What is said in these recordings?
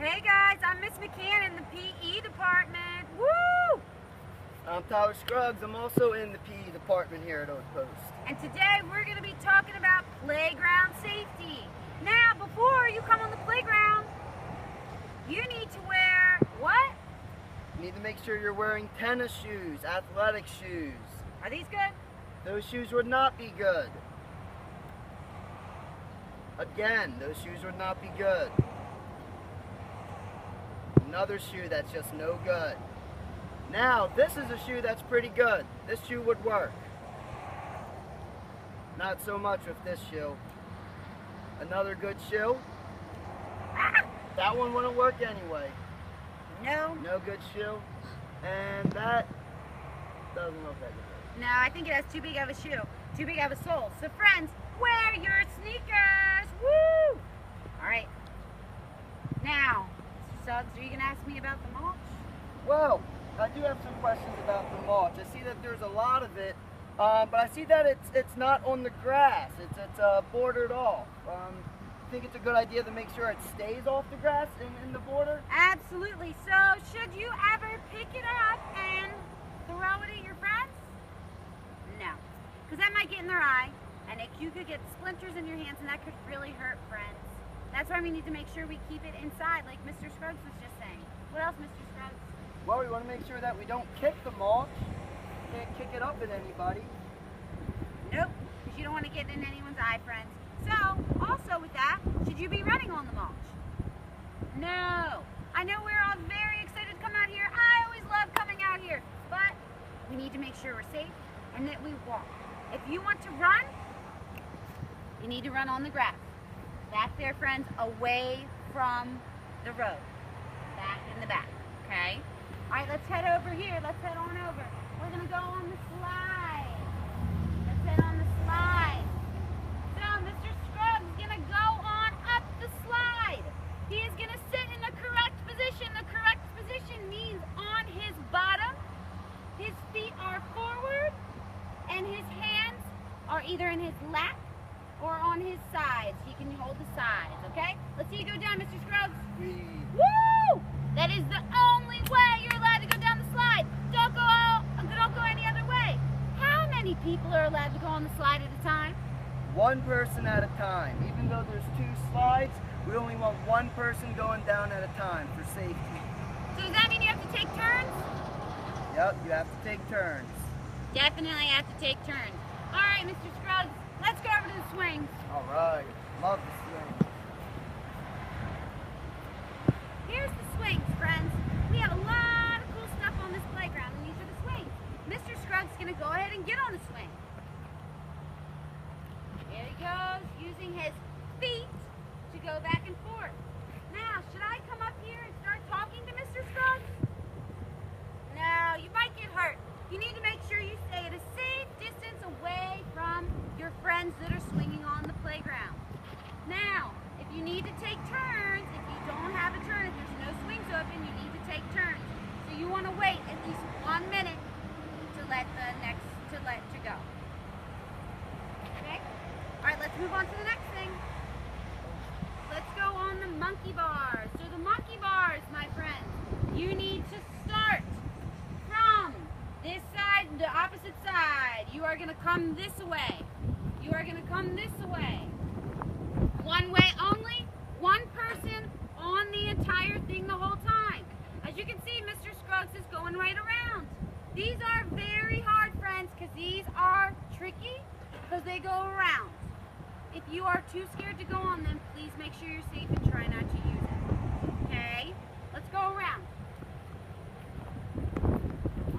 Hey guys, I'm Miss McCann in the PE department. Woo! I'm Tyler Scruggs. I'm also in the PE department here at Oak Post. And today we're going to be talking about playground safety. Now, before you come on the playground, you need to wear what? You need to make sure you're wearing tennis shoes, athletic shoes. Are these good? Those shoes would not be good. Again, those shoes would not be good. Another shoe that's just no good. Now, this is a shoe that's pretty good. This shoe would work. Not so much with this shoe. Another good shoe. That one wouldn't work anyway. No. No good shoe. And that doesn't look like it. No, I think it has too big of a shoe, too big of a sole. So friends, wear your sneakers. Woo! All right. Now, Mr. Suggs, are you going to ask me about the mulch? Well, I do have some questions about the mulch. I see that there's a lot of it, but I see that it's not on the grass. It's bordered off. I think it's a good idea to make sure it stays off the grass in the border. Absolutely. So, should you ever pick it up and throw it at your friends? No, because that might get in their eye, and you could get splinters in your hands, and that could really hurt friends. That's why we need to make sure we keep it inside, like Mr. Scruggs was just saying. What else, Mr. Scruggs? Well, we want to make sure that we don't kick the mulch. Can't kick it up at anybody. Nope, because you don't want to get in anyone's eye, friends. So, also with that, should you be running on the mulch? No. I know we're all very excited to come out here. I always love coming out here, but we need to make sure we're safe and that we walk. If you want to run, you need to run on the grass. Back there, friends, away from the road. Back in the back, okay? All right, let's head over here. Let's head on over. We're going to go on the slide. Let's head on the slide. So, Mr. Scruggs is going to go on up the slide. He is going to sit in the correct position. The correct position means on his bottom. His feet are forward, and his hands are either in his lap or on his sides. He can hold the sides, okay? Let's see you go down, Mr. Scruggs. Woo! That is the only way you're allowed to go down the slide. Don't go any other way. How many people are allowed to go on the slide at a time? One person at a time. Even though there's two slides, we only want one person going down at a time for safety. So does that mean you have to take turns? Yep, you have to take turns. Definitely have to take turns. All right, Mr. Scruggs, let's go over to the swings. All right, love the swing. Here's the swings, friends. We have a lot of cool stuff on this playground, and these are the swings. Mr. Scruggs is going to go ahead and get on the swing. There he goes, using his feet to go back and forth. Now, should I come up here and start talking to Mr. Scruggs? No, you might get hurt. You need to make sure you stay at a safe distance away from your friends that are swinging on the playground. Now, if you need to take turns, if you don't have a turn, if there's no swings open, you need to take turns. So you want to wait at least 1 minute to let you go. Okay? All right, let's move on to the next thing. Let's go on the monkey bars. So the monkey bars, my friends, you need to start from this side, the opposite side. You are going to come this way. You are going to come this way. One way only, one person on the entire thing the whole time. As you can see, Mr. Scruggs is going right around. These are very hard, friends, because these are tricky because they go around. If you are too scared to go on them, please make sure you're safe and try not to use it. Okay? Let's go around.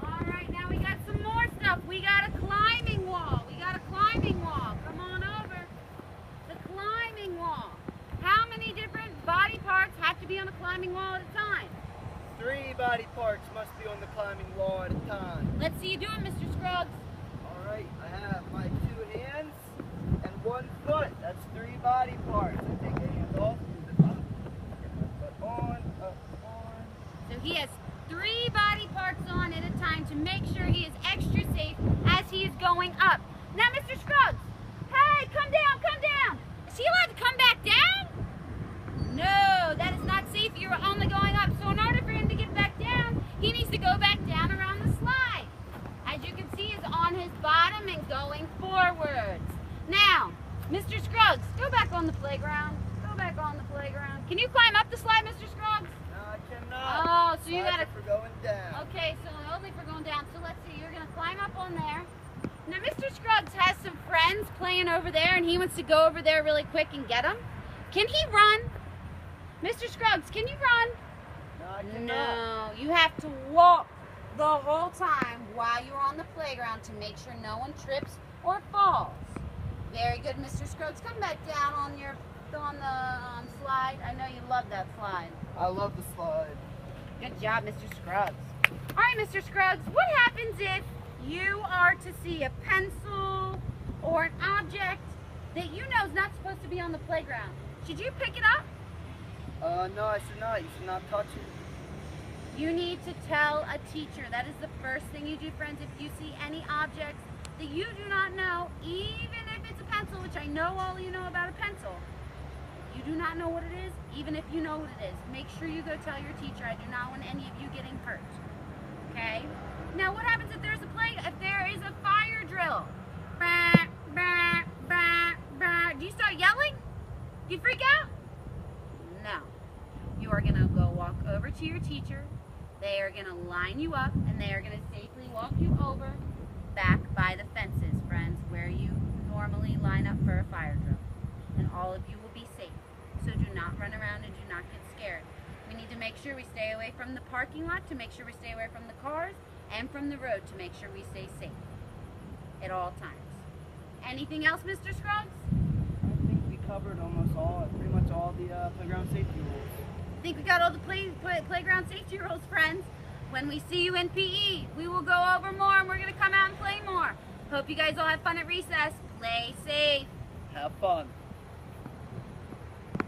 All right, now we got some more stuff. We got a climbing wall. We got a climbing wall. Come on over. The climbing wall. How many different body parts have to be on a climbing wall at a time? 3 body parts must be on the climbing wall at a time. Let's see you do it, Mr. Scruggs. All right, I have my 2 hands and 1 foot. That's 3 body parts. I take a hand off, move it up, get my foot on, up, on. So he has 3 body parts on at a time to make sure he is extra safe as he is going up. Now, Mr. Scruggs, hey, come down, come down. Is he allowed to come back down? No, that is not safe. You're on the climb up the slide, Mr. Scruggs? No, I cannot. Oh, so you Slides gotta... are for going down. Okay, so only for going down. So let's see, you're gonna climb up on there. Now Mr. Scruggs has some friends playing over there and he wants to go over there really quick and get them. Can he run? Mr. Scruggs, can you run? No, I cannot. No, you have to walk the whole time while you're on the playground to make sure no one trips or falls. Very good, Mr. Scruggs. Come back down on the slide. I know you love that slide. I love the slide. Good job, Mr. Scruggs. All right, Mr. Scruggs, what happens if you are to see a pencil or an object that you know is not supposed to be on the playground? Should you pick it up? No, I should not. You should not touch it. You need to tell a teacher. That is the first thing you do, friends. If you see any objects that you do not know, even if it's a pencil, which I know all of you know about a pencil, you do not know what it is, even if you know what it is, make sure you go tell your teacher. I do not want any of you getting hurt. Okay? Now, what happens if there is a fire drill? Bah, bah, bah, bah. Do you start yelling? Do you freak out? No. You are going to go walk over to your teacher. They are going to line you up, and they are going to safely walk you over back by the fences, friends, where you normally line up for a fire drill. And all of you will be safe. So do not run around and do not get scared. We need to make sure we stay away from the parking lot, to make sure we stay away from the cars, and from the road to make sure we stay safe at all times. Anything else, Mr. Scruggs? I think we covered pretty much all the playground safety rules. I think we got all the playground safety rules, friends. When we see you in PE, we will go over more and we're going to come out and play more. Hope you guys all have fun at recess. Play safe. Have fun.